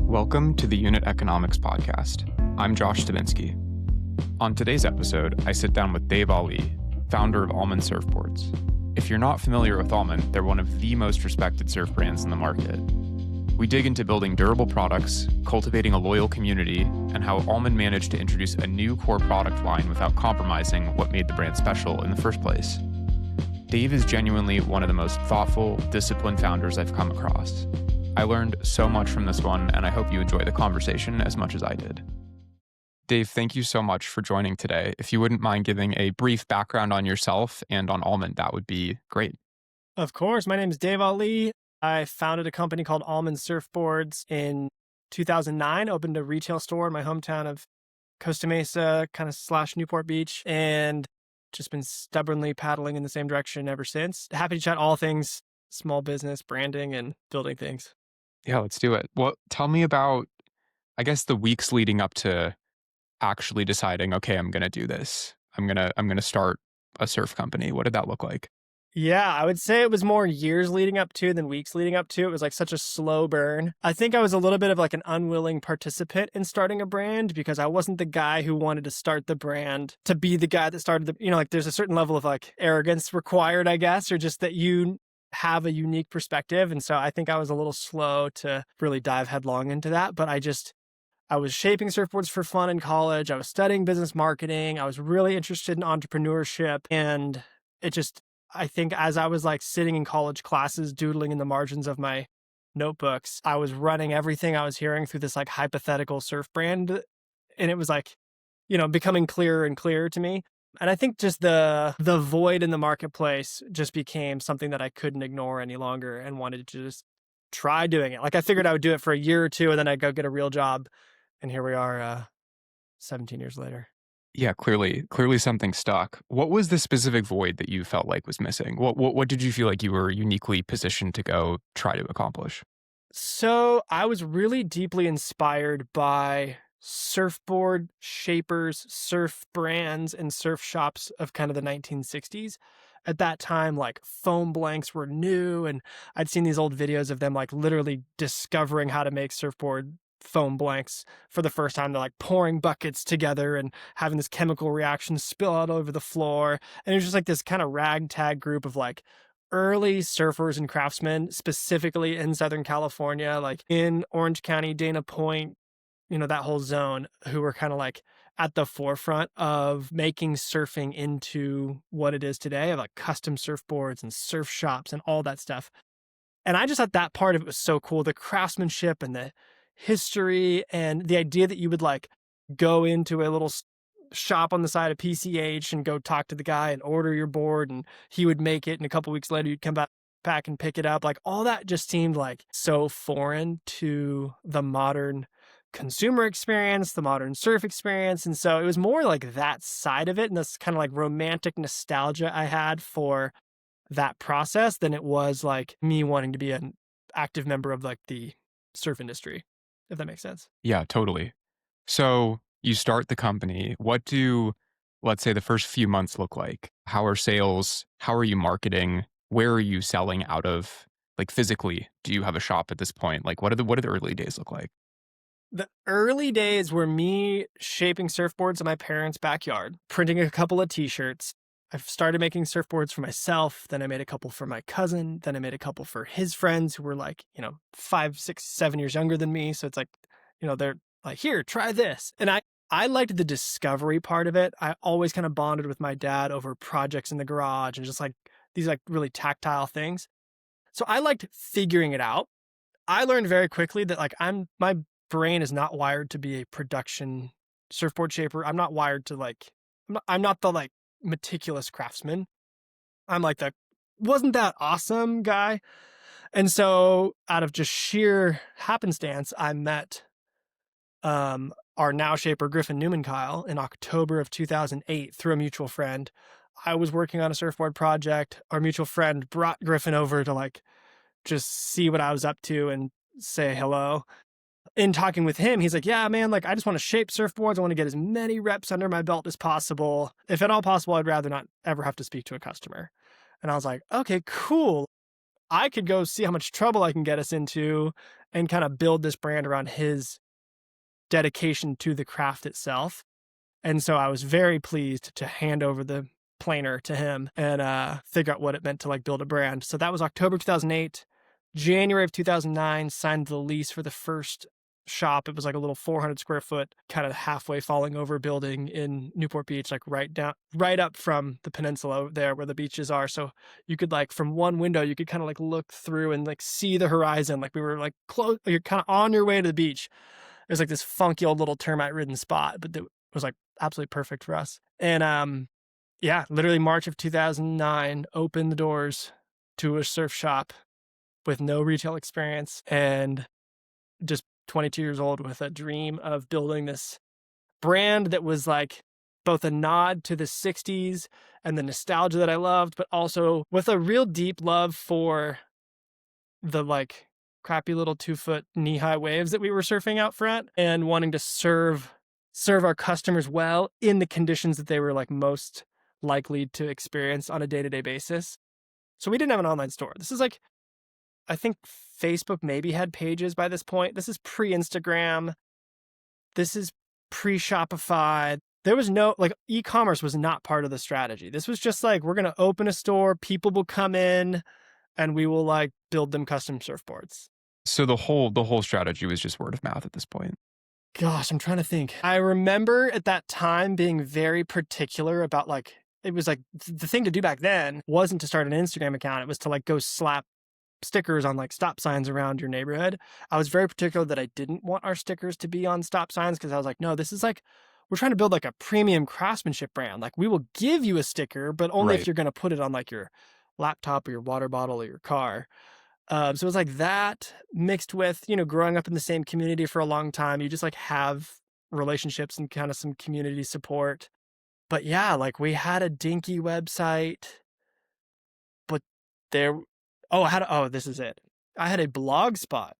Welcome to the Unit Economics Podcast. I'm Josh Stavinsky. On today's episode, I sit down with Dave Allee, founder of Almond Surfboards. If you're not familiar with Almond, they're one of the most respected surf brands in the market. We dig into building durable products, cultivating a loyal community, and how Almond managed to introduce a new core product line without compromising what made the brand special in the first place. Dave is genuinely one of the most thoughtful, disciplined founders I've come across. I learned so much from this one, and I hope you enjoy the conversation as much as I did. Dave, thank you so much for joining today. If you wouldn't mind giving a brief background on yourself and on Almond, that would be great. Of course. My name is Dave Allee. I founded a company called Almond Surfboards in 2009, opened a retail store in my hometown of Costa Mesa, kind of / Newport Beach, and just been stubbornly paddling in the same direction ever since. Happy to chat all things small business, branding, and building things. Yeah, let's do it. Well, tell me about, I guess, the weeks leading up to actually deciding, okay, I'm going to do this. I'm going to start a surf company. What did that look like? Yeah, I would say it was more years leading up to than weeks leading up to. It was like such a slow burn. I think I was a little bit of like an unwilling participant in starting a brand because I wasn't the guy who wanted to start the brand to be the guy that started like there's a certain level of like arrogance required, I guess, or just that you have a unique perspective. And so I think I was a little slow to really dive headlong into that. But I was shaping surfboards for fun in college. I was studying business marketing. I was really interested in entrepreneurship. And I think as I was like sitting in college classes, doodling in the margins of my notebooks, I was running everything I was hearing through this like hypothetical surf brand. And it was like, becoming clearer and clearer to me. And I think just the void in the marketplace just became something that I couldn't ignore any longer and wanted to just try doing it. Like I figured I would do it for a year or two and then I'd go get a real job. And here we are 17 years later. Yeah, clearly something stuck. What was the specific void that you felt like was missing? What did you feel like you were uniquely positioned to go try to accomplish? So I was really deeply inspired by surfboard shapers, surf brands, and surf shops of kind of the 1960s. At that time, like foam blanks were new, and I'd seen these old videos of them like literally discovering how to make surfboard foam blanks for the first time. They're like pouring buckets together and having this chemical reaction spill out over the floor. And it was just like this kind of ragtag group of like early surfers and craftsmen, specifically in Southern California, like in Orange County, Dana Point, that whole zone, who were kind of like at the forefront of making surfing into what it is today, of like custom surfboards and surf shops and all that stuff. And I just thought that part of it was so cool. The craftsmanship and the history and the idea that you would like go into a little shop on the side of PCH and go talk to the guy and order your board and he would make it. And a couple weeks later, you'd come back and pick it up. Like all that just seemed like so foreign to the modern consumer experience, the modern surf experience. And so it was more like that side of it and this kind of like romantic nostalgia I had for that process than it was like me wanting to be an active member of like the surf industry, if that makes sense. Yeah, totally. So you start the company. What do, let's say, the first few months look like? How are sales? How are you marketing? Where are you selling out of? Like physically, do you have a shop at this point? Like what do the early days look like? The early days were me shaping surfboards in my parents' backyard, printing a couple of t-shirts. I started making surfboards for myself. Then I made a couple for my cousin. Then I made a couple for his friends who were like, 5, 6, 7 years younger than me. So it's like, they're like, here, try this. And I liked the discovery part of it. I always kind of bonded with my dad over projects in the garage and just like these like really tactile things. So I liked figuring it out. I learned very quickly that like my brain is not wired to be a production surfboard shaper. I'm not wired to like, I'm not the like meticulous craftsman. I'm like the wasn't that awesome guy. And so out of just sheer happenstance, I met our now shaper Griffin Newman Kyle in October of 2008 through a mutual friend. I was working on a surfboard project. Our mutual friend brought Griffin over to like just see what I was up to and say hello. In talking with him, he's like, yeah, man, like I just want to shape surfboards. I want to get as many reps under my belt as possible. If at all possible, I'd rather not ever have to speak to a customer. And I was like, okay, cool. I could go see how much trouble I can get us into and kind of build this brand around his dedication to the craft itself. And so I was very pleased to hand over the planer to him and figure out what it meant to like build a brand. So that was October 2008. January of 2009, signed the lease for the first shop. It was like a little 400 square foot, kind of halfway falling over building in Newport Beach, like right up from the peninsula there where the beaches are. So you could like from one window, you could kind of like look through and like see the horizon. Like we were like close, you're kind of on your way to the beach. It was like this funky old little termite ridden spot, but it was like absolutely perfect for us. And yeah, literally March of 2009, opened the doors to a surf shop with no retail experience and just 22 years old with a dream of building this brand that was like both a nod to the 60s and the nostalgia that I loved, but also with a real deep love for the like crappy little 2-foot knee-high waves that we were surfing out front and wanting to serve our customers well in the conditions that they were like most likely to experience on a day-to-day basis. So we didn't have an online store. This is like, I think Facebook maybe had pages by this point. This is pre-Instagram. This is pre-Shopify. There was no, like, e-commerce was not part of the strategy. This was just like, we're going to open a store, people will come in, and we will like build them custom surfboards. So the whole strategy was just word of mouth at this point. Gosh, I'm trying to think. I remember at that time being very particular about like, it was like the thing to do back then wasn't to start an Instagram account. It was to like go slap stickers on like stop signs around your neighborhood. I was very particular that I didn't want our stickers to be on stop signs because I was like, no, this is like, we're trying to build like a premium craftsmanship brand. Like we will give you a sticker, but only if you're going to put it on like your laptop or your water bottle or your car. So it was like that mixed with, growing up in the same community for a long time. You just like have relationships and kind of some community support. But yeah, like we had a dinky website, but this is it. I had a blog spot.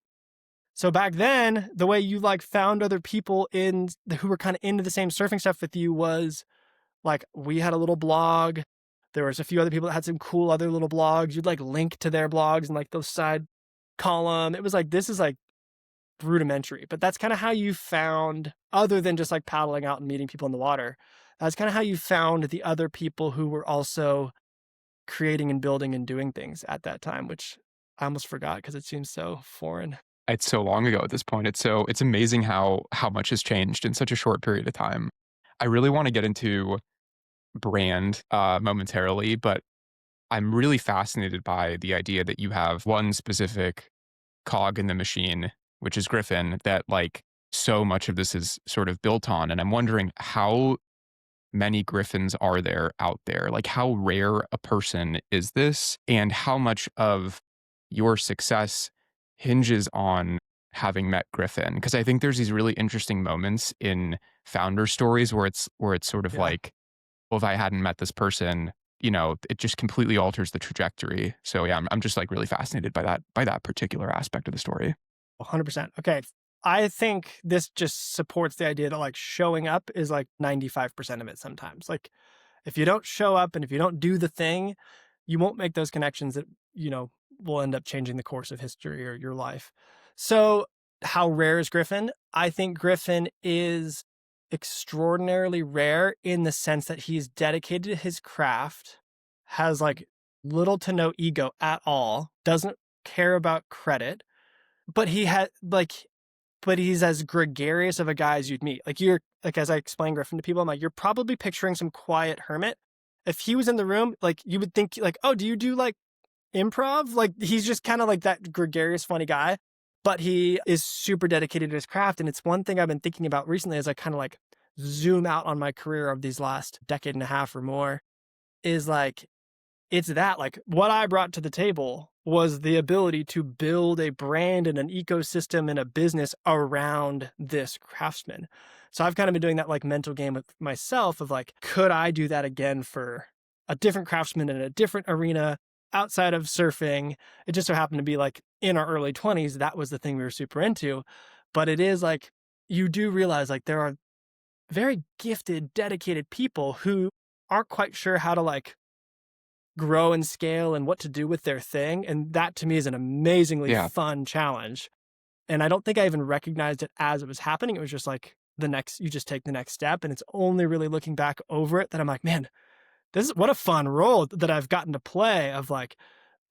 So back then, the way you like found other people who were kind of into the same surfing stuff with you was like, we had a little blog. There was a few other people that had some cool other little blogs. You'd like link to their blogs and like those side column. It was like, this is like rudimentary, but that's kind of how you found, other than just like paddling out and meeting people in the water. That's kind of how you found the other people who were also creating and building and doing things at that time, which I almost forgot because it seems so foreign. It's so long ago at this point. It's amazing how much has changed in such a short period of time. I really want to get into brand momentarily, but I'm really fascinated by the idea that you have one specific cog in the machine, which is Griffin, that like so much of this is sort of built on. And I'm wondering how many Griffins are there out there? Like how rare a person is this? And how much of your success hinges on having met Griffin? Because I think there's these really interesting moments in founder stories where it's sort of like, well, if I hadn't met this person, it just completely alters the trajectory. So yeah, I'm just like really fascinated by that particular aspect of the story. 100%. Okay. I think this just supports the idea that like showing up is like 95% of it sometimes. Like if you don't show up and if you don't do the thing, you won't make those connections that, will end up changing the course of history or your life. So how rare is Griffin? I think Griffin is extraordinarily rare in the sense that he's dedicated to his craft, has like little to no ego at all, doesn't care about credit, but he's as gregarious of a guy as you'd meet. Like as I explain Griffin to people, I'm like, you're probably picturing some quiet hermit. If he was in the room, like you would think like, oh, do you do like improv? Like he's just kind of like that gregarious, funny guy, but he is super dedicated to his craft. And it's one thing I've been thinking about recently as I kind of like zoom out on my career of these last decade and a half or more is like, it's that like what I brought to the table was the ability to build a brand and an ecosystem and a business around this craftsman. So I've kind of been doing that like mental game with myself of like, could I do that again for a different craftsman in a different arena outside of surfing? It just so happened to be like in our early 20s, that was the thing we were super into. But it is like, you do realize like there are very gifted, dedicated people who aren't quite sure how to like grow and scale and what to do with their thing. And that to me is an amazingly fun challenge. And I don't think I even recognized it as it was happening. It was just like you just take the next step. And it's only really looking back over it that I'm like, man, what a fun role that I've gotten to play of like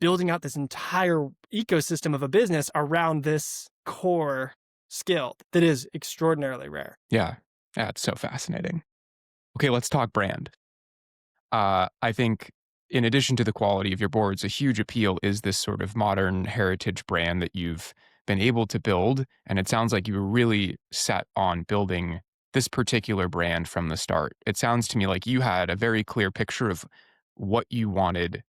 building out this entire ecosystem of a business around this core skill that is extraordinarily rare. Yeah. Yeah, it's so fascinating. Okay, let's talk brand. I think in addition to the quality of your boards, a huge appeal is this sort of modern heritage brand that you've been able to build. And it sounds like you were really set on building this particular brand from the start. It sounds to me like you had a very clear picture of what you wanted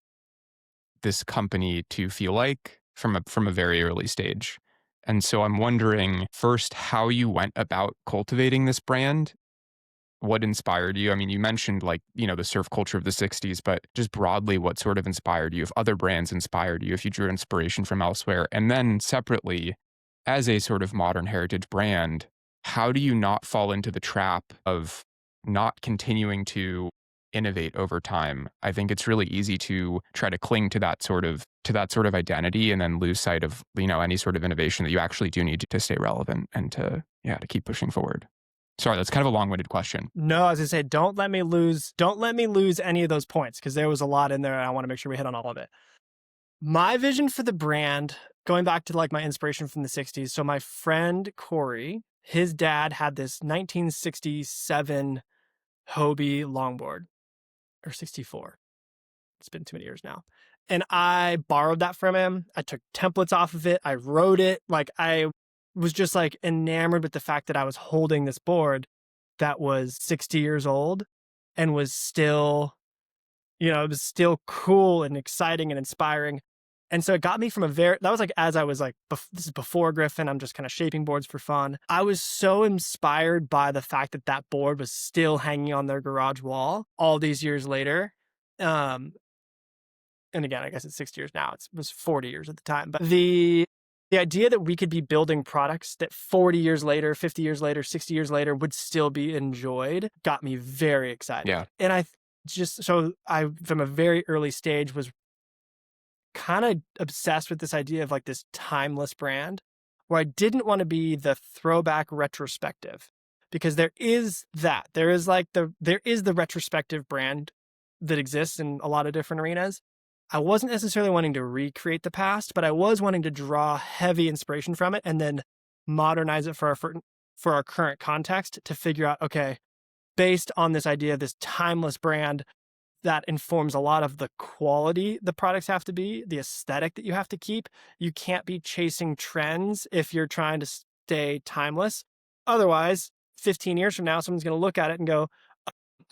this company to feel like from a very early stage. And so I'm wondering first how you went about cultivating this brand. What inspired you? I mean, you mentioned like, the surf culture of the 60s, but just broadly, what sort of inspired you? If other brands inspired you, if you drew inspiration from elsewhere, and then separately, as a sort of modern heritage brand, how do you not fall into the trap of not continuing to innovate over time? I think it's really easy to try to cling to that sort of identity and then lose sight of, any sort of innovation that you actually do need to stay relevant and to keep pushing forward. Sorry, that's kind of a long-winded question. No, as I say, don't let me lose any of those points because there was a lot in there and I want to make sure we hit on all of it. My vision for the brand, going back to like my inspiration from the 60s. So my friend Corey, his dad had this 1967 Hobie longboard, or 64. It's been too many years now. And I borrowed that from him. I took templates off of it. I wrote it. Like I was just like enamored with the fact that I was holding this board that was 60 years old and was still, it was still cool and exciting and inspiring. And so it got me from that was like, as I was like, this is before Griffin, I'm just kind of shaping boards for fun. I was so inspired by the fact that that board was still hanging on their garage wall all these years later. And again, I guess it's 60 years now. It was 40 years at the time. But the idea that we could be building products that 40 years later, 50 years later, 60 years later would still be enjoyed got me very excited. Yeah. And I from a very early stage was kind of obsessed with this idea of like this timeless brand where I didn't want to be the throwback retrospective because there is the retrospective brand that exists in a lot of different arenas. I wasn't necessarily wanting to recreate the past, but I was wanting to draw heavy inspiration from it and then modernize it for our current context to figure out, okay, based on this idea of this timeless brand that informs a lot of the quality the products have to be, the aesthetic that you have to keep. You can't be chasing trends if you're trying to stay timeless. Otherwise, 15 years from now, someone's going to look at it and go,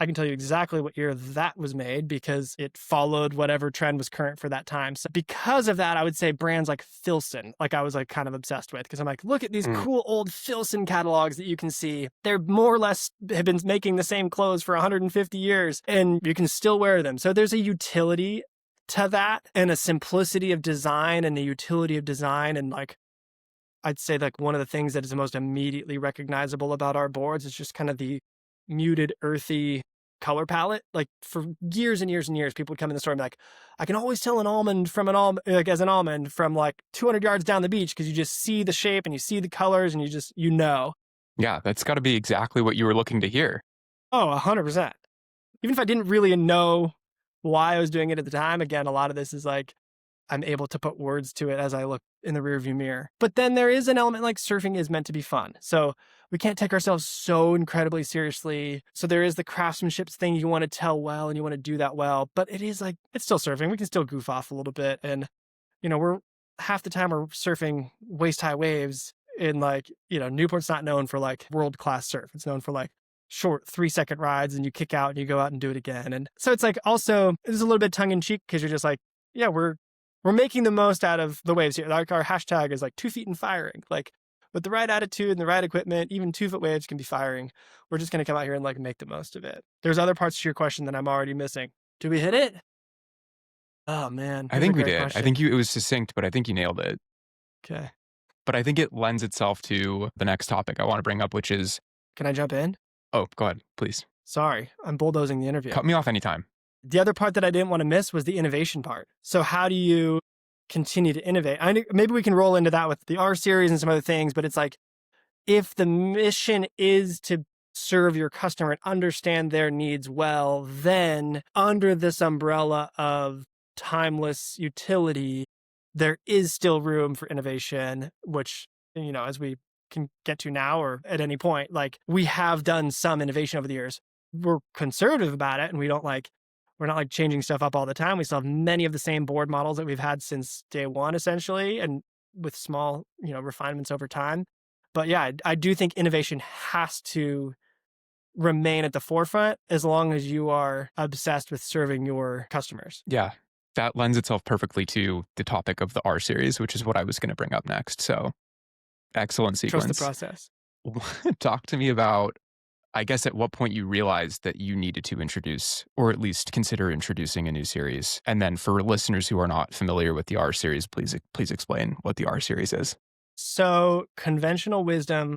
I can tell you exactly what year that was made because it followed whatever trend was current for that time. So because of that, I would say brands like Filson, like I was like kind of obsessed with because I'm like, look at these cool old Filson catalogs that you can see. They're more or less have been making the same clothes for 150 years and you can still wear them. So there's a utility to that and a simplicity of design and the utility of design. And like, I'd say like one of the things that is the most immediately recognizable about our boards is just kind of the muted, earthy color palette. Like for years and years and years, people would come in the store and be like, I can always tell an almond from an almond, like as an almond from like 200 yards down the beach because you just see the shape and you see the colors and you just, Yeah, that's got to be exactly what you were looking to hear. Oh, 100%. Even if I didn't really know why I was doing it at the time, again, a lot of this is like, I'm able to put words to it as I look in the rearview mirror. But then there is an element like surfing is meant to be fun. So we can't take ourselves so incredibly seriously. So there is the craftsmanship thing you want to tell well and you want to do that well. But it is like, it's still surfing. We can still goof off a little bit. And, we're half the time we're surfing waist high waves in like, Newport's not known for like world-class surf. It's known for like short 3-second rides and you kick out and you go out and do it again. And so it's like also, it's a little bit tongue in cheek because you're just like, yeah, we're making the most out of the waves here. Like our hashtag is like 2 feet and firing. Like with the right attitude and the right equipment, even 2-foot waves can be firing. We're just going to come out here and like make the most of it. There's other parts to your question that I'm already missing. Did we hit it? Oh man. I think we did. Question. I think it was succinct, but I think you nailed it. Okay. But I think it lends itself to the next topic I want to bring up, which is... Can I jump in? Oh, go ahead, please. Sorry, I'm bulldozing the interview. Cut me off anytime. The other part that I didn't want to miss was the innovation part. So how do you continue to innovate. Maybe we can roll into that with the R series and some other things, but it's like, if the mission is to serve your customer and understand their needs well, then under this umbrella of timeless utility, there is still room for innovation, which, as we can get to now or at any point, like, we have done some innovation over the years. We're conservative about it, and we're not like changing stuff up all the time. We still have many of the same board models that we've had since day one, essentially, and with small, refinements over time. But yeah, I do think innovation has to remain at the forefront as long as you are obsessed with serving your customers. Yeah, that lends itself perfectly to the topic of the R series, which is what I was going to bring up next. So excellent sequence. Trust the process. Talk to me about, I guess, at what point you realized that you needed to introduce, or at least consider introducing, a new series. And then for listeners who are not familiar with the R series, please explain what the R series is. So conventional wisdom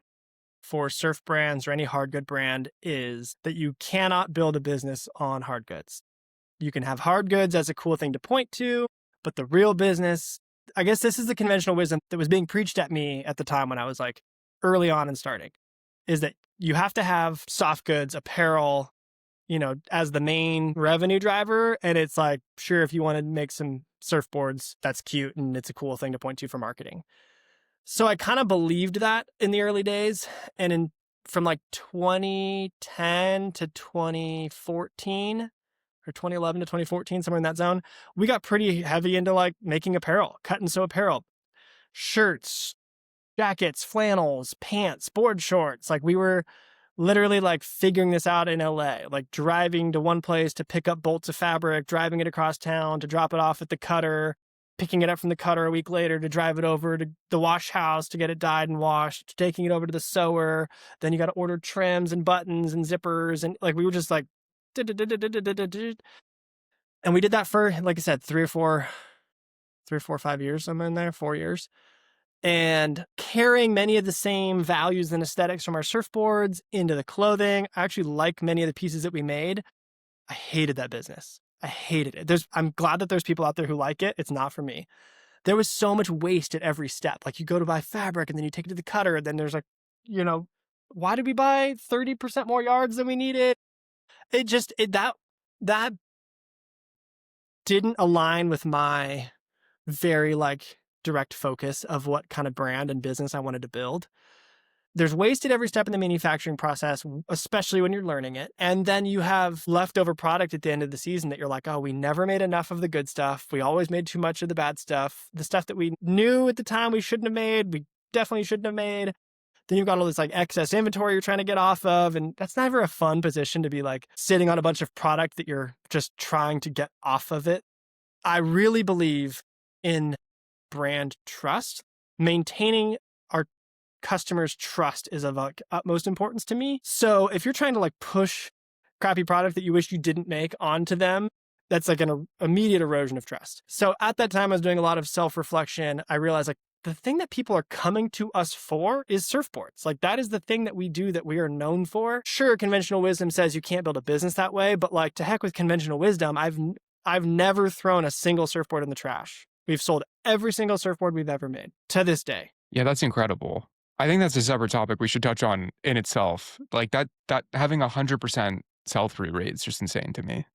for surf brands or any hard good brand is that you cannot build a business on hard goods. You can have hard goods as a cool thing to point to, but the real business, I guess this is the conventional wisdom that was being preached at me at the time when I was like early on and starting, is that you have to have soft goods, apparel, as the main revenue driver. And it's like, sure, if you want to make some surfboards, that's cute and it's a cool thing to point to for marketing. So I kind of believed that in the early days. And from like 2010 to 2014 or 2011 to 2014, somewhere in that zone, we got pretty heavy into like making apparel, cut and sew apparel, shirts, jackets, flannels, pants, board shorts. Like, we were literally like figuring this out in LA, like driving to one place to pick up bolts of fabric, driving it across town to drop it off at the cutter, picking it up from the cutter a week later to drive it over to the wash house to get it dyed and washed, taking it over to the sewer. Then you got to order trims and buttons and zippers. And like, we were just like, and we did that for, like I said, 3 or 4, 5 years, somewhere in there, 4 years. And carrying many of the same values and aesthetics from our surfboards into the clothing. I actually like many of the pieces that we made. I hated that business. I hated it. I'm glad that there's people out there who like it. It's not for me. There was so much waste at every step. Like, you go to buy fabric and then you take it to the cutter. And then there's like, why did we buy 30% more yards than we needed? That didn't align with my very like direct focus of what kind of brand and business I wanted to build. There's waste at every step in the manufacturing process, especially when you're learning it. And then you have leftover product at the end of the season that you're like, oh, we never made enough of the good stuff. We always made too much of the bad stuff. The stuff that we knew at the time we shouldn't have made, we definitely shouldn't have made. Then you've got all this like excess inventory you're trying to get off of. And that's never a fun position to be like sitting on a bunch of product that you're just trying to get off of it. I really believe in brand trust. Maintaining our customers' trust is of like utmost importance to me. So if you're trying to like push crappy product that you wish you didn't make onto them, that's like an immediate erosion of trust. So at that time, I was doing a lot of self-reflection. I realized like the thing that people are coming to us for is surfboards. Like, that is the thing that we do that we are known for. Sure, conventional wisdom says you can't build a business that way, but like, to heck with conventional wisdom. I've never thrown a single surfboard in the trash. We've sold every single surfboard we've ever made to this day. Yeah, that's incredible. I think that's a separate topic we should touch on in itself. Like, that having 100% sell-through rate is just insane to me.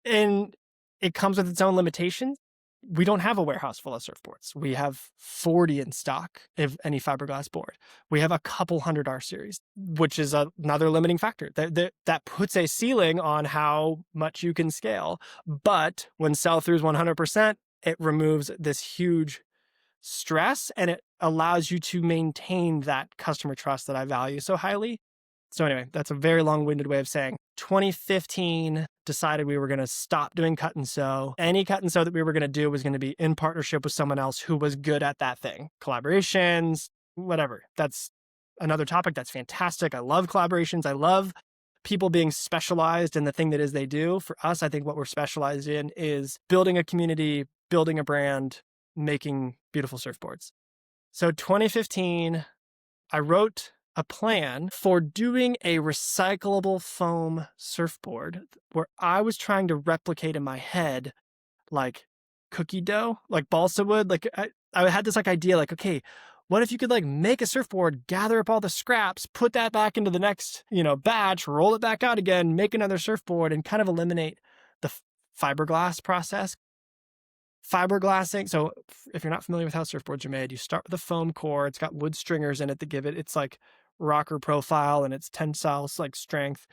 And it comes with its own limitations. We don't have a warehouse full of surfboards. We have 40 in stock of any fiberglass board. We have a couple hundred R series, which is another limiting factor. That puts a ceiling on how much you can scale. But when sell-through is 100%, it removes this huge stress, and it allows you to maintain that customer trust that I value so highly. So anyway, that's a very long-winded way of saying 2015 decided we were going to stop doing cut and sew. Any cut and sew that we were going to do was going to be in partnership with someone else who was good at that thing. Collaborations, whatever. That's another topic. That's fantastic. I love collaborations. I love people being specialized in the thing that is they do. For us, I think what we're specialized in is building a community, building a brand, making beautiful surfboards. So 2015, I wrote a plan for doing a recyclable foam surfboard where I was trying to replicate in my head, like, cookie dough, like balsa wood. Like I had this like idea, like, okay, what if you could like make a surfboard, gather up all the scraps, put that back into the next, batch, roll it back out again, make another surfboard, and kind of eliminate the fiberglass process. Fiberglassing. So if you're not familiar with how surfboards are made, you start with a foam core. It's got wood stringers in it that give it its like rocker profile and its tensile like strength.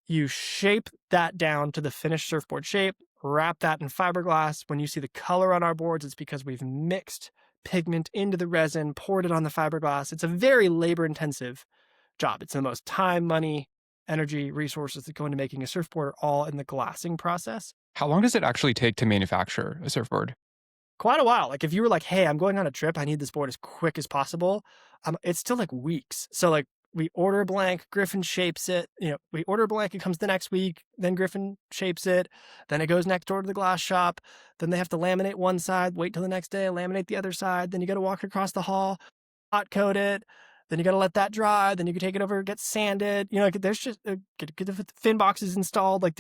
You shape that down to the finished surfboard shape, wrap that in fiberglass. When you see the color on our boards, it's because we've mixed pigment into the resin, poured it on the fiberglass. It's a very labor-intensive job. It's the most time, money, energy, resources that go into making a surfboard are all in the glassing process. How long does it actually take to manufacture a surfboard? Quite a while. Like if you were like, hey, I'm going on a trip, I need this board as quick as possible. It's still like weeks. So like we order a blank, Griffin shapes it. We order a blank, it comes the next week, then Griffin shapes it. Then it goes next door to the glass shop. Then they have to laminate one side, wait till the next day, laminate the other side. Then you got to walk across the hall, hot coat it. Then you got to let that dry. Then you can take it over, get sanded. There's just get the fin boxes installed. Like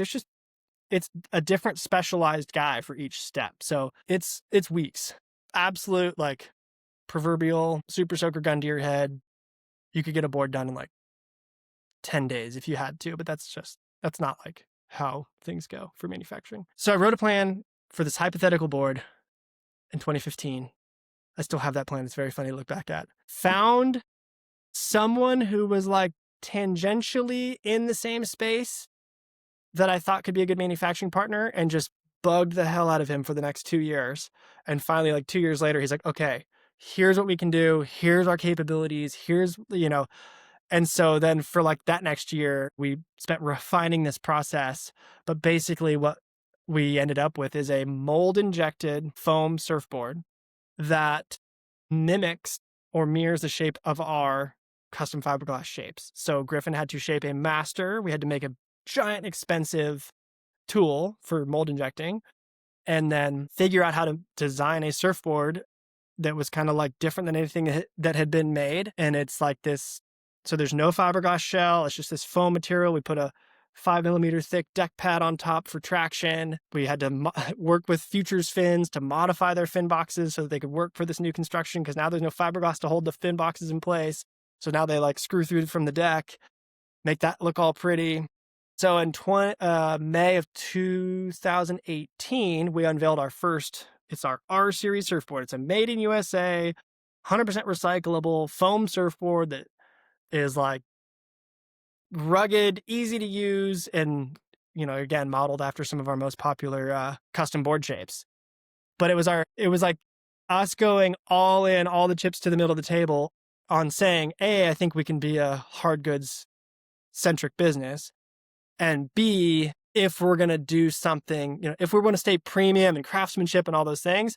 it's a different specialized guy for each step. So it's weeks. Absolute like proverbial super soaker gun to your head. You could get a board done in like 10 days if you had to, but that's not like how things go for manufacturing. So I wrote a plan for this hypothetical board in 2015. I still have that plan. It's very funny to look back at. Found someone who was like tangentially in the same space that I thought could be a good manufacturing partner, and just bugged the hell out of him for the next 2 years. And finally, like 2 years later, he's like, okay, here's what we can do. Here's our capabilities. And so then for like that next year, we spent refining this process. But basically what we ended up with is a mold-injected foam surfboard that mimics or mirrors the shape of our custom fiberglass shapes. So Griffin had to shape a master. We had to make a giant expensive tool for mold injecting, and then figure out how to design a surfboard that was kind of like different than anything that had been made. And it's like this, so there's no fiberglass shell. It's just this foam material. We put a 5mm thick deck pad on top for traction. We had to work with Futures fins to modify their fin boxes so that they could work for this new construction, because now there's no fiberglass to hold the fin boxes in place. So now they like screw through from the deck, make that look all pretty. So in May of 2018, we unveiled it's our R series surfboard. It's a made in USA, 100% recyclable foam surfboard that is like rugged, easy to use, and, again, modeled after some of our most popular custom board shapes. But it was like us going all in, all the chips to the middle of the table on saying, A, I think we can be a hard goods centric business. And B, if we're going to do something, if we're going to stay premium and craftsmanship and all those things,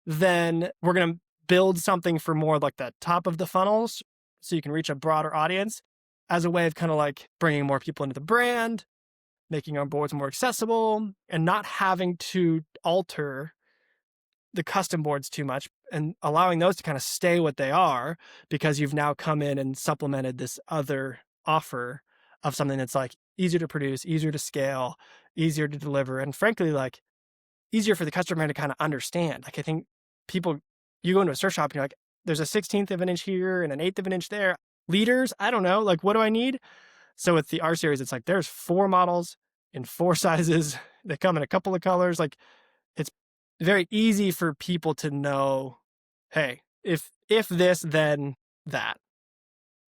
then we're going to build something for more like the top of the funnels so you can reach a broader audience, as a way of kind of like bringing more people into the brand, making our boards more accessible, and not having to alter the custom boards too much, and allowing those to kind of stay what they are, because you've now come in and supplemented this other offer of something that's like easier to produce, easier to scale, easier to deliver, and frankly, like easier for the customer to kind of understand. Like I think you go into a surf shop and you're like, there's a 1/16 of an inch here and an 1/8 of an inch there. Liters, I don't know, like what do I need? So with the R series, it's like there's 4 models in 4 sizes. They come in a couple of colors. Like it's very easy for people to know, hey, if this, then that.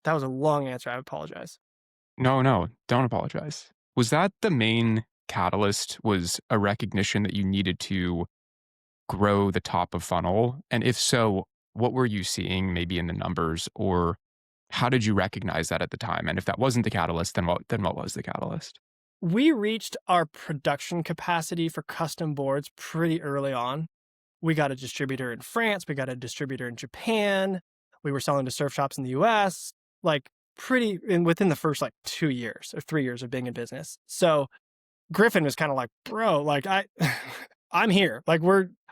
That was a long answer. I apologize. No, don't apologize. Was that the main catalyst, was a recognition that you needed to grow the top of funnel? And if so, what were you seeing maybe in the numbers, or how did you recognize that at the time? And if that wasn't the catalyst, then what was the catalyst? We reached our production capacity for custom boards pretty early on. We got a distributor in France. We got a distributor in Japan. We were selling to surf shops in the US, like within the first like 2 years or 3 years of being in business. So Griffin was kind of like, bro, like I'm here, like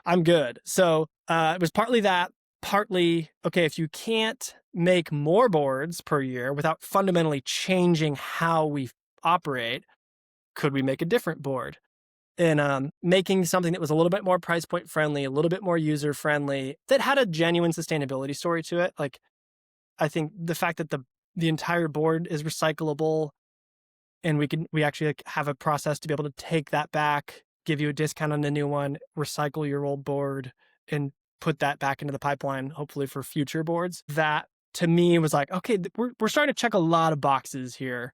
I'm good. So it was partly that, partly, okay, if you can't make more boards per year without fundamentally changing how we operate, could we make a different board? in making something that was a little bit more price point friendly, a little bit more user friendly, that had a genuine sustainability story to it. Like, I think the fact that the entire board is recyclable, and we actually like have a process to be able to take that back, give you a discount on the new one, recycle your old board, and put that back into the pipeline, hopefully for future boards. That to me was like, okay, we're starting to check a lot of boxes here.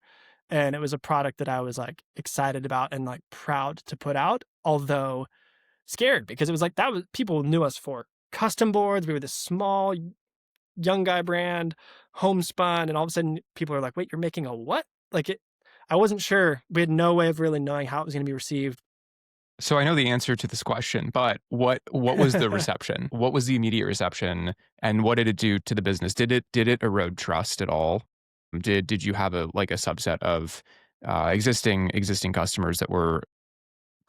And it was a product that I was like excited about and like proud to put out, although scared, because it was like, that was, people knew us for custom boards. We were this small young guy brand, homespun, and all of a sudden people are like, wait, you're making a what? I wasn't sure. We had no way of really knowing how it was going to be received. So I know the answer to this question, but what was the reception? What was the immediate reception, and what did it do to the business? Did it erode trust at all? Did you have a subset of existing customers that were,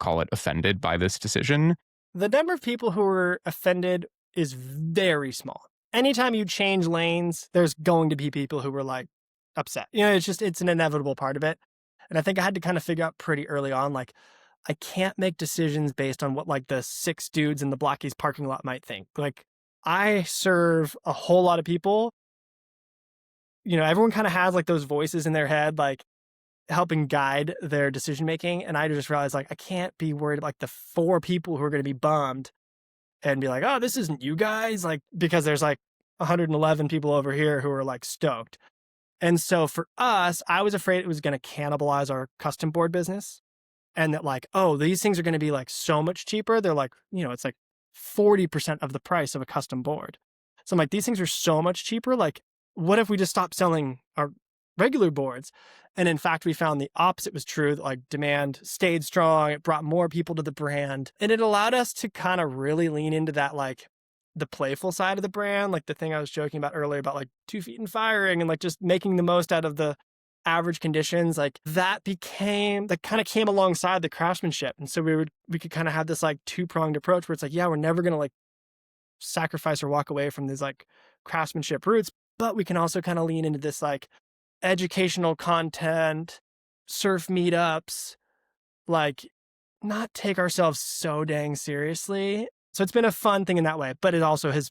call it, offended by this decision? The number of people who were offended is very small. Anytime you change lanes, there's going to be people who were like upset. It's an inevitable part of it. And I think I had to kind of figure out pretty early on, like, I can't make decisions based on what like the 6 dudes in the Blockies parking lot might think. Like, I serve a whole lot of people. Everyone kind of has like those voices in their head, like helping guide their decision making. And I just realized, like, I can't be worried about like the 4 people who are going to be bummed and be like, oh, this isn't you guys, like, because there's like 111 people over here who are like stoked. And so for us, I was afraid it was going to cannibalize our custom board business. And that like, oh, these things are going to be like so much cheaper. They're like, it's like 40% of the price of a custom board. So I'm like, these things are so much cheaper. Like, what if we just stopped selling our regular boards? And in fact, we found the opposite was true, that like demand stayed strong. It brought more people to the brand, and it allowed us to kind of really lean into that, like the playful side of the brand, like the thing I was joking about earlier about like 2 feet and firing and like just making the most out of the average conditions. Like that kind of came alongside the craftsmanship. And so we could kind of have this like 2-pronged approach where it's like, yeah, we're never going to like sacrifice or walk away from these like craftsmanship roots, but we can also kind of lean into this like educational content, surf meetups, like not take ourselves so dang seriously. So it's been a fun thing in that way, but it also has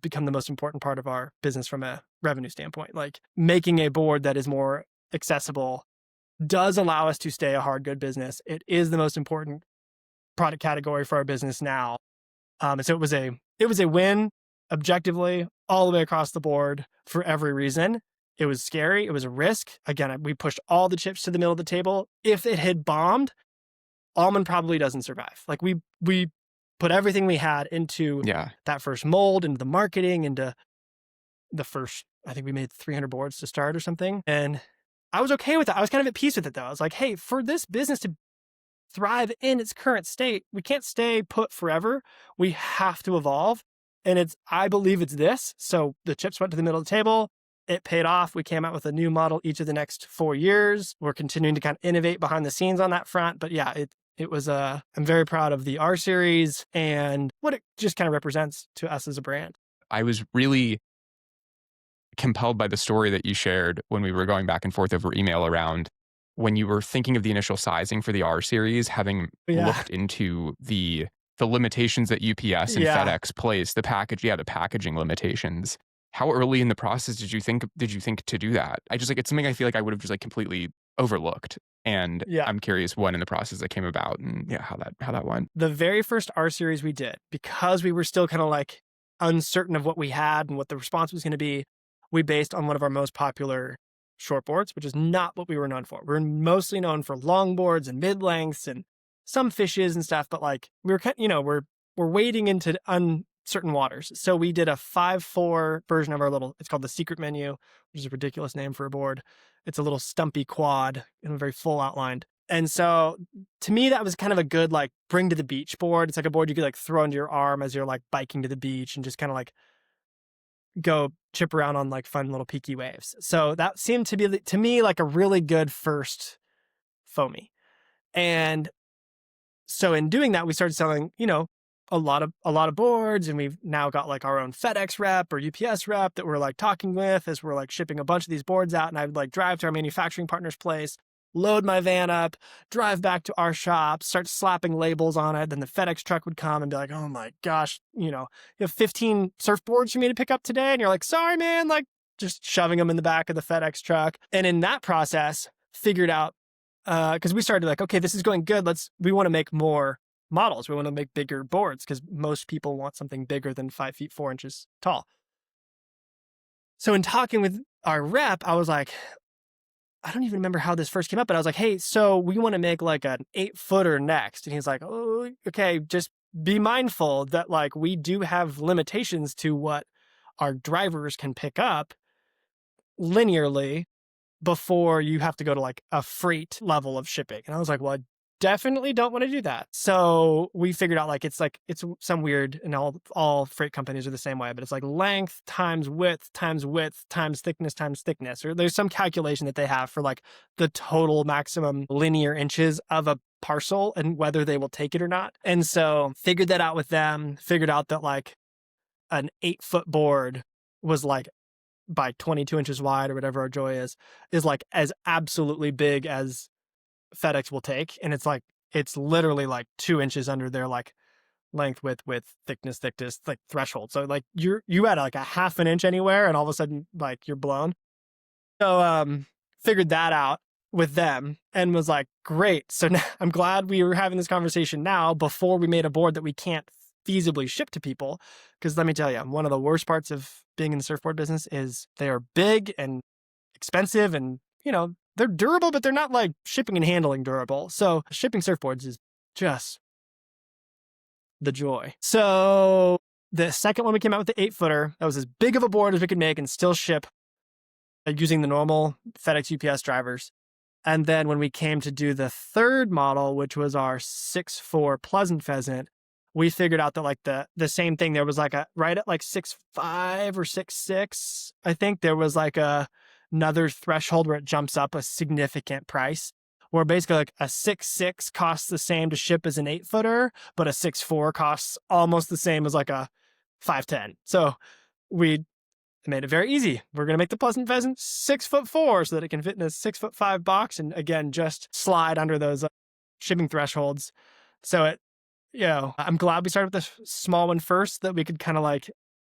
become the most important part of our business from a revenue standpoint. Like making a board that is more accessible does allow us to stay a hard good business. It is the most important product category for our business now. And so it was a win objectively all the way across the board for every reason. It was scary. It was a risk. Again, we pushed all the chips to the middle of the table. If it had bombed, Almond probably doesn't survive. Like we put everything we had into that first mold, into the marketing, into the first, I think we made 300 boards to start or something. And I was okay with that. I was kind of at peace with it though. I was like, hey, for this business to thrive in its current state, we can't stay put forever. We have to evolve. And I believe it's this. So the chips went to the middle of the table. It paid off. We came out with a new model each of the next 4 years. We're continuing to kind of innovate behind the scenes on that front. But yeah, it was I'm very proud of the R series and what it just kind of represents to us as a brand. I was really compelled by the story that you shared when we were going back and forth over email around when you were thinking of the initial sizing for the R series, having looked into the limitations that UPS and FedEx place, the packaging limitations. How early in the process did you think to do that? It's something I feel like I would have just like completely overlooked. And I'm curious when in the process that came about and how that went. The very first R series we did, because we were still kind of like uncertain of what we had and what the response was going to be, we based on one of our most popular shortboards, which is not what we were known for. We're mostly known for longboards and mid-lengths and some fishes and stuff, but like we're wading into uncertain waters. So we did a 5'4" version of it's called the Secret Menu, which is a ridiculous name for a board. It's a little stumpy quad and very full outlined. And so to me, that was kind of a good like bring to the beach board. It's like a board you could like throw under your arm as you're like biking to the beach and just kind of like go chip around on like fun little peaky waves. So that seemed to be to me like a really good first foamy. And so in doing that, we started selling, a lot of boards, and we've now got like our own FedEx rep or UPS rep that we're like talking with as we're like shipping a bunch of these boards out. And I would like drive to our manufacturing partner's place, load my van up, drive back to our shop, start slapping labels on it. Then the FedEx truck would come and be like, oh my gosh, you have 15 surfboards for me to pick up today. And you're like, sorry, man, like just shoving them in the back of the FedEx truck. And in that process, figured out, because we started like, okay, this is going good. We want to make more models. We want to make bigger boards because most people want something bigger than 5 feet 4 inches tall. So in talking with our rep, I was like, I don't even remember how this first came up, but I was like, hey, so we want to make like an 8-footer next. And he's like, oh, okay, just be mindful that like we do have limitations to what our drivers can pick up linearly before you have to go to like a freight level of shipping. And I was like, well, I definitely don't want to do that. So we figured out it's some weird, and all freight companies are the same way, but it's like length times width times thickness, or there's some calculation that they have for like the total maximum linear inches of a parcel and whether they will take it or not. And so figured that out with them, figured out that like an 8-foot board was like by 22 inches wide or whatever our joy is like as absolutely big as FedEx will take. And it's literally like 2 inches under their like length, width, thickness, like threshold. So like you add like a half an inch anywhere and all of a sudden like you're blown. So figured that out with them and was like, great. So now, I'm glad we were having this conversation now before we made a board that we can't feasibly ship to people. Because let me tell you, one of the worst parts of being in the surfboard business is they are big and expensive and, they're durable, but they're not like shipping and handling durable. So shipping surfboards is just the joy. So the second one we came out with the 8-footer, that was as big of a board as we could make and still ship using the normal FedEx UPS drivers. And then when we came to do the third model, which was our 6'4" Pleasant Pheasant, we figured out that like the same thing, there was like right at like 6'5" or 6'6", I think there was like another threshold where it jumps up a significant price, where basically like a 6'6" costs the same to ship as an 8-footer, but a 6'4" costs almost the same as like a 5'10". So we made it very easy. We're going to make the Pleasant Pheasant 6'4" so that it can fit in a 6'5" box. And again, just slide under those shipping thresholds. So I'm glad we started with the small one first, that we could kind of like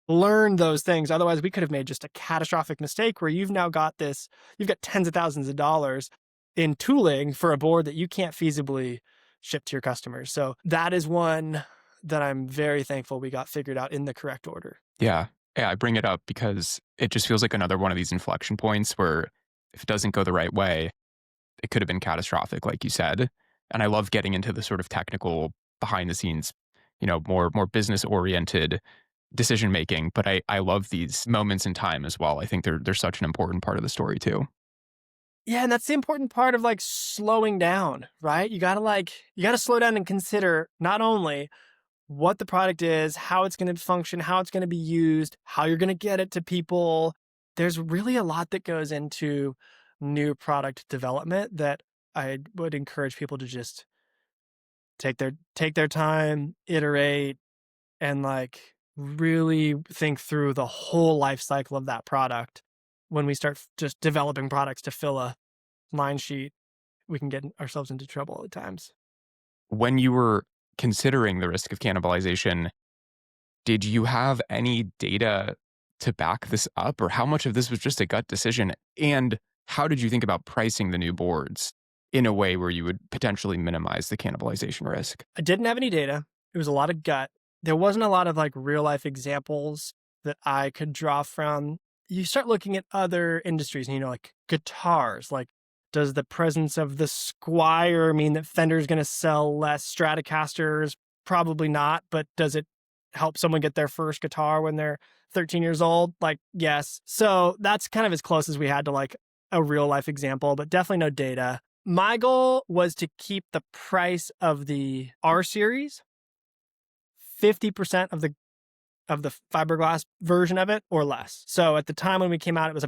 learn those things. Otherwise, we could have made just a catastrophic mistake where you've got tens of thousands of dollars in tooling for a board that you can't feasibly ship to your customers. So that is one that I'm very thankful we got figured out in the correct order. Yeah. Yeah, I bring it up because it just feels like another one of these inflection points where if it doesn't go the right way, it could have been catastrophic, like you said. And I love getting into the sort of technical behind the scenes, more business oriented decision making. But I love these moments in time as well. I think they're such an important part of the story too. Yeah, and that's the important part of like slowing down, right? You gotta slow down and consider not only what the product is, how it's going to function, how it's going to be used, how you're going to get it to people. There's really a lot that goes into new product development that I would encourage people to just take their time, iterate, and like really think through the whole life cycle of that product. When we start just developing products to fill a line sheet, we can get ourselves into trouble at times. When you were considering the risk of cannibalization, did you have any data to back this up, or how much of this was just a gut decision? And how did you think about pricing the new boards in a way where you would potentially minimize the cannibalization risk? I didn't have any data. It was a lot of gut. There wasn't a lot of like real life examples that I could draw from. You start looking at other industries and, like guitars, like does the presence of the Squire mean that Fender's going to sell less Stratocasters? Probably not, but does it help someone get their first guitar when they're 13 years old? Like, yes. So that's kind of as close as we had to like a real life example, but definitely no data. My goal was to keep the price of the R series 50% of the fiberglass version of it or less. So at the time when we came out, it was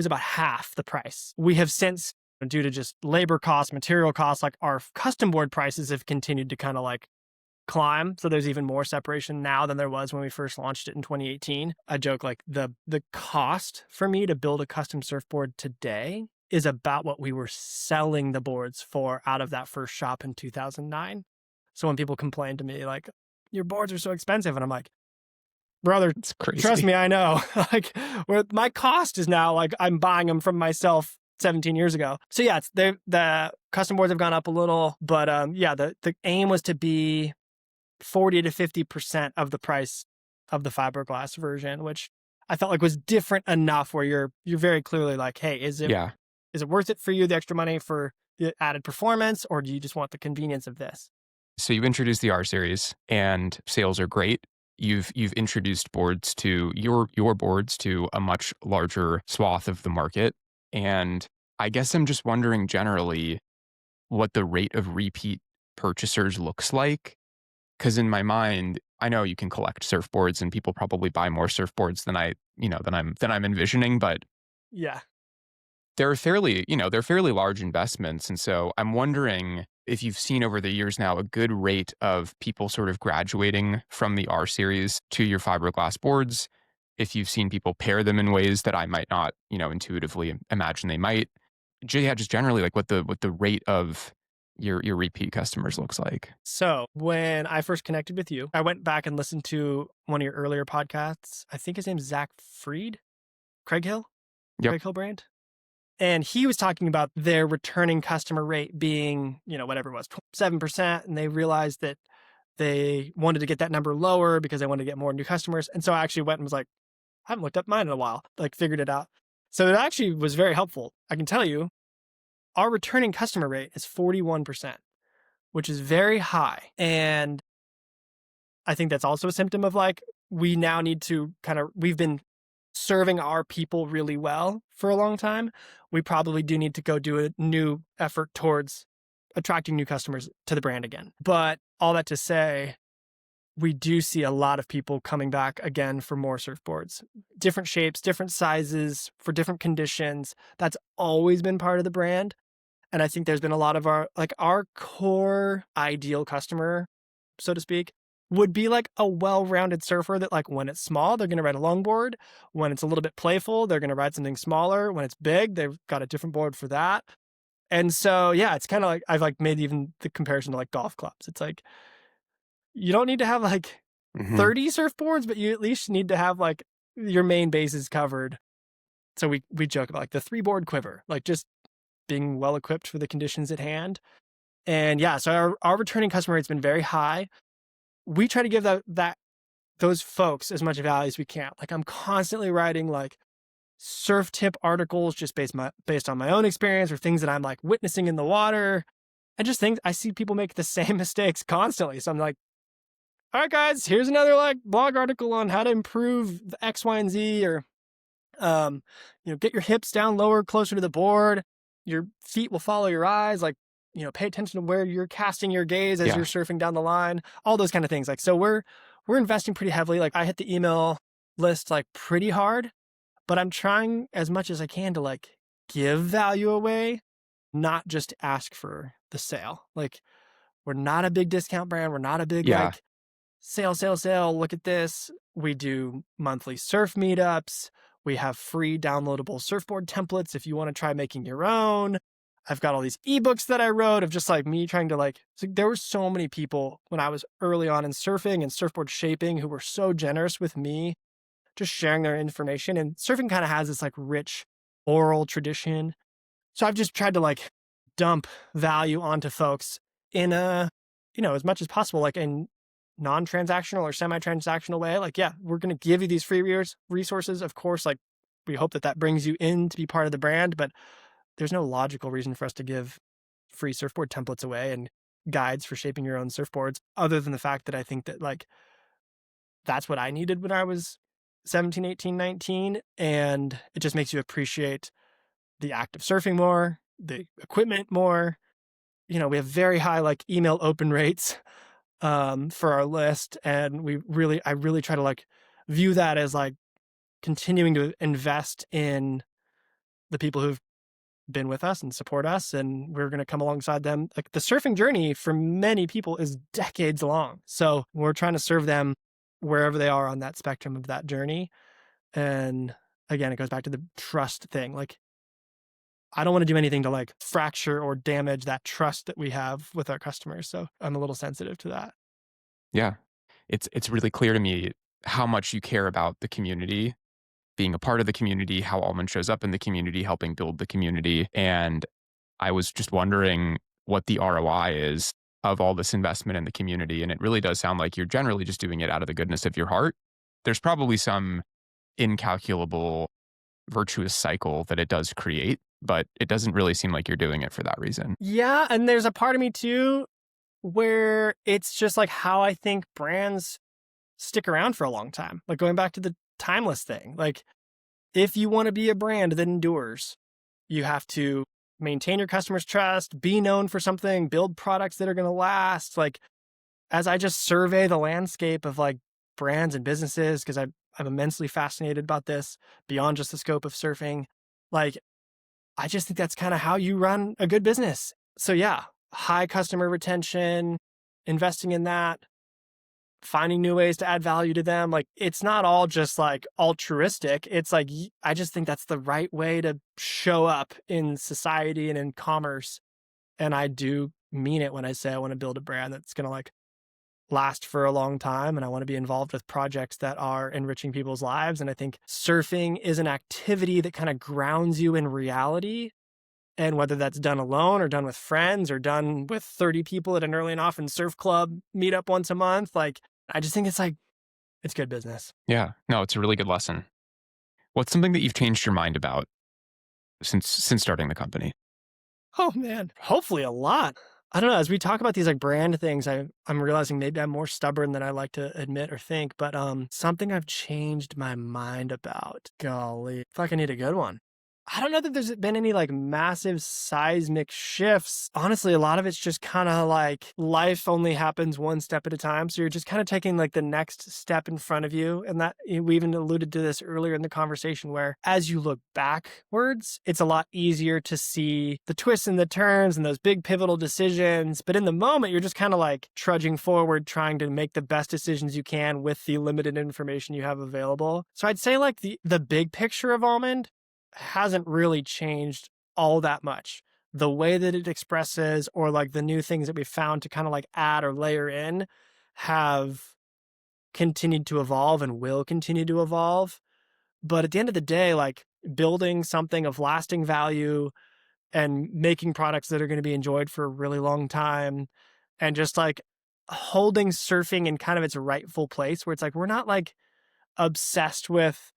about half the price. We have since, due to just labor costs, material costs, like our custom board prices have continued to kind of like climb. So there's even more separation now than there was when we first launched it in 2018. I joke like the cost for me to build a custom surfboard today is about what we were selling the boards for out of that first shop in 2009. So when people complain to me like, your boards are so expensive, and I'm like, brother, It's crazy. trust me, I know. Like, where my cost is now, like, I'm buying them from myself 17 years ago. So yeah, the custom boards have gone up a little, but the aim was to be 40 to 50% of the price of the fiberglass version, which I felt like was different enough where you're very clearly like, hey, is it worth it for you, the extra money for the added performance, or do you just want the convenience of this? So you introduced the R series and sales are great. You've introduced boards to your boards to a much larger swath of the market. And I guess I'm just wondering generally what the rate of repeat purchasers looks like. Because in my mind, I know you can collect surfboards and people probably buy more surfboards than I'm envisioning, but Yeah. they're fairly large investments. And so I'm wondering if you've seen over the years now a good rate of people sort of graduating from the R series to your fiberglass boards, if you've seen people pair them in ways that I might not, intuitively imagine they might. Yeah, just generally like what the rate of your repeat customers looks like. So when I first connected with you, I went back and listened to one of your earlier podcasts. I think his name's Zach Fried, Craig Hill, Yep. Craig Hill brand. And he was talking about their returning customer rate being, whatever it was, 7%. And they realized that they wanted to get that number lower because they wanted to get more new customers. And so I actually went and was like, I haven't looked up mine in a while, like figured it out. So it actually was very helpful. I can tell you, our returning customer rate is 41%, which is very high. And I think that's also a symptom of like, we now need to we've been serving our people really well for a long time. We probably do need to go do a new effort towards attracting new customers to the brand again. But all that to say, we do see a lot of people coming back again for more surfboards, different shapes, different sizes, for different conditions. That's always been part of the brand. And I think there's been a lot of our core ideal customer, so to speak, would be like a well-rounded surfer that like when it's small, they're going to ride a longboard. When it's a little bit playful, they're going to ride something smaller. When it's big, they've got a different board for that. And so, yeah, it's kind of like, I've like made even the comparison to like golf clubs. It's like, you don't need to have like 30 surfboards, but you at least need to have like your main bases covered. So we joke about like the 3-board quiver, like just being well equipped for the conditions at hand. And yeah, so our returning customer rate's been very high. We try to give those folks as much value as we can. Like I'm constantly writing like surf tip articles just based on my own experience or things that I'm like witnessing in the water. And just things I see people make the same mistakes constantly. So I'm like, all right, guys, here's another like blog article on how to improve the X, Y, and Z, or get your hips down lower, closer to the board. Your feet will follow your eyes. Like, pay attention to where you're casting your gaze as you're surfing down the line, all those kind of things. Like, so we're investing pretty heavily. Like I hit the email list like pretty hard, but I'm trying as much as I can to like give value away, not just ask for the sale. Like we're not a big discount brand. We're not a big like sale. Look at this. We do monthly surf meetups. We have free downloadable surfboard templates if you want to try making your own. I've got all these ebooks that I wrote of just like me trying to like, so there were so many people when I was early on in surfing and surfboard shaping who were so generous with me, just sharing their information. And surfing kind of has this like rich oral tradition. So I've just tried to like dump value onto folks in a, as much as possible, like in non-transactional or semi-transactional way. Like, yeah, we're going to give you these free resources. Of course, like we hope that brings you in to be part of the brand, but there's no logical reason for us to give free surfboard templates away and guides for shaping your own surfboards, other than the fact that I think that like, that's what I needed when I was 17, 18, 19. And it just makes you appreciate the act of surfing more, the equipment more. We have very high like email open rates for our list. And I really try to like view that as like continuing to invest in the people who've been with us and support us. And we're going to come alongside them. Like the surfing journey for many people is decades long. So we're trying to serve them wherever they are on that spectrum of that journey. And again, it goes back to the trust thing. Like I don't want to do anything to like fracture or damage that trust that we have with our customers. So I'm a little sensitive to that. Yeah. It's really clear to me how much you care about the community, being a part of the community, how Almond shows up in the community, helping build the community. And I was just wondering what the ROI is of all this investment in the community. And it really does sound like you're generally just doing it out of the goodness of your heart. There's probably some incalculable virtuous cycle that it does create, but it doesn't really seem like you're doing it for that reason. Yeah. And there's a part of me too where it's just like how I think brands stick around for a long time. Like going back to the timeless thing. Like if you want to be a brand that endures, you have to maintain your customers' trust, be known for something, build products that are going to last. Like as I just survey the landscape of like brands and businesses, because I'm immensely fascinated about this beyond just the scope of surfing. Like I just think that's kind of how you run a good business. So yeah, high customer retention, investing in that, finding new ways to add value to them. Like it's not all just like altruistic. It's like, I just think that's the right way to show up in society and in commerce. And I do mean it when I say I want to build a brand that's going to like last for a long time. And I want to be involved with projects that are enriching people's lives. And I think surfing is an activity that kind of grounds you in reality. And whether that's done alone or done with friends or done with 30 people at an early and often surf club meetup once a month, like I just think it's like, it's good business. Yeah. No, it's a really good lesson. What's something that you've changed your mind about since starting the company? Oh man, hopefully a lot. I don't know. As we talk about these like brand things, I'm realizing maybe I'm more stubborn than I like to admit or think. But something I've changed my mind about. Golly, I feel like I need a good one. I don't know that there's been any like massive seismic shifts. Honestly, a lot of it's just kind of like life only happens one step at a time. So you're just kind of taking like the next step in front of you. And that we even alluded to this earlier in the conversation where as you look backwards, it's a lot easier to see the twists and the turns and those big pivotal decisions. But in the moment, you're just kind of like trudging forward, trying to make the best decisions you can with the limited information you have available. So I'd say like the big picture of Almond hasn't really changed all that much. The way that it expresses or like the new things that we found to kind of like add or layer in have continued to evolve and will continue to evolve. But at the end of the day, like building something of lasting value and making products that are going to be enjoyed for a really long time and just like holding surfing in kind of its rightful place where it's like we're not like obsessed with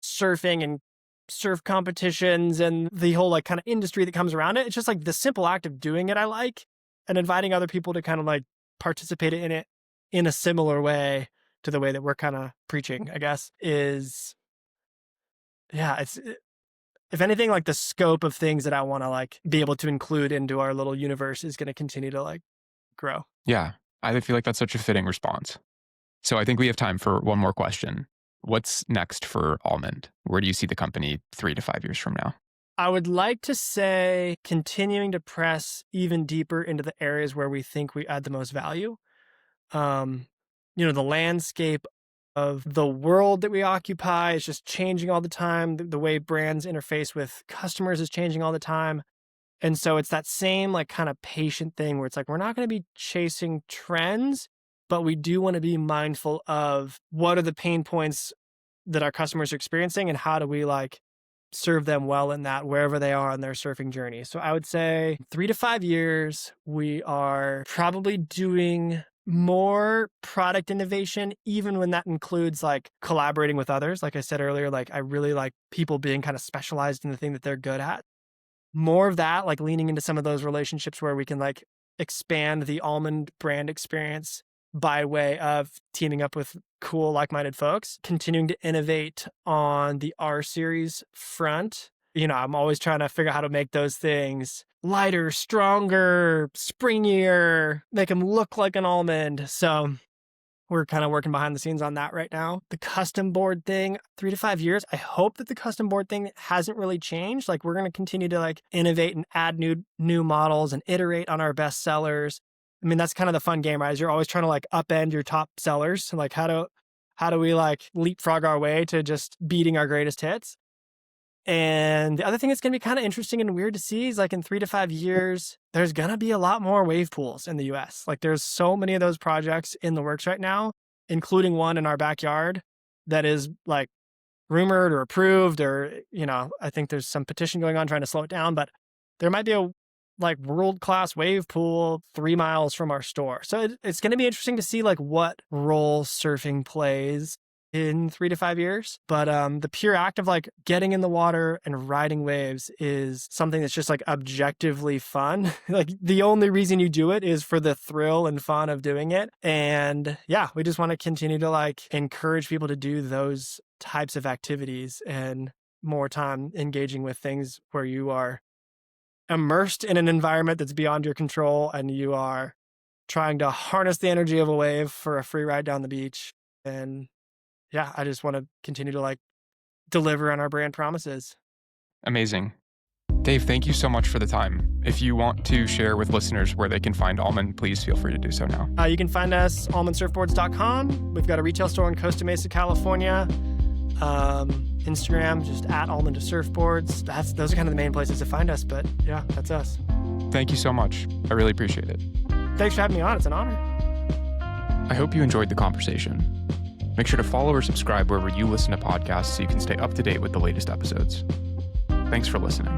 surfing and surf competitions and the whole like kind of industry that comes around it. It's just like the simple act of doing it I like, and inviting other people to kind of like participate in it in a similar way to the way that we're kind of preaching, I guess, is it's if anything like the scope of things that I want to like be able to include into our little universe is going to continue to like grow. Yeah. I feel like that's such a fitting response. So I think we have time for one more question. What's next for Almond? Where do you see the company 3 to 5 years from now? I would like to say continuing to press even deeper into the areas where we think we add the most value. The landscape of the world that we occupy is just changing all the time. The way brands interface with customers is changing all the time. And so it's that same like kind of patient thing where it's like, we're not going to be chasing trends, but we do want to be mindful of what are the pain points that our customers are experiencing and how do we like serve them well in that wherever they are on their surfing journey. So I would say 3 to 5 years, we are probably doing more product innovation, even when that includes like collaborating with others. Like I said earlier, like I really like people being kind of specialized in the thing that they're good at. More of that, like leaning into some of those relationships where we can like expand the Almond brand experience by way of teaming up with cool, like-minded folks, continuing to innovate on the R series front. I'm always trying to figure out how to make those things lighter, stronger, springier, make them look like an almond. So we're kind of working behind the scenes on that right now. The custom board thing, 3 to 5 years. I hope that the custom board thing hasn't really changed. Like we're going to continue to like innovate and add new models and iterate on our best sellers. I mean, that's kind of the fun game, right? You're always trying to like upend your top sellers. Like how do we like leapfrog our way to just beating our greatest hits? And the other thing that's going to be kind of interesting and weird to see is like in 3 to 5 years, there's going to be a lot more wave pools in the US. Like there's so many of those projects in the works right now, including one in our backyard that is like rumored or approved, or, I think there's some petition going on trying to slow it down, but there might be a like world-class wave pool 3 miles from our store. So it's going to be interesting to see like what role surfing plays in 3 to 5 years. But the pure act of like getting in the water and riding waves is something that's just like objectively fun. Like the only reason you do it is for the thrill and fun of doing it. And yeah, we just want to continue to like encourage people to do those types of activities and more time engaging with things where you are immersed in an environment that's beyond your control and you are trying to harness the energy of a wave for a free ride down the beach. And yeah, I just want to continue to like deliver on our brand promises. Amazing. Dave, thank you so much for the time. If you want to share with listeners where they can find Almond, please feel free to do so now. You can find us almondsurfboards.com. We've got a retail store in Costa Mesa, California. Instagram, just at Almond Surfboards. Those are kind of the main places to find us, but yeah, that's us. Thank you so much. I really appreciate it. Thanks for having me on. It's an honor. I hope you enjoyed the conversation. Make sure to follow or subscribe wherever you listen to podcasts so you can stay up to date with the latest episodes. Thanks for listening.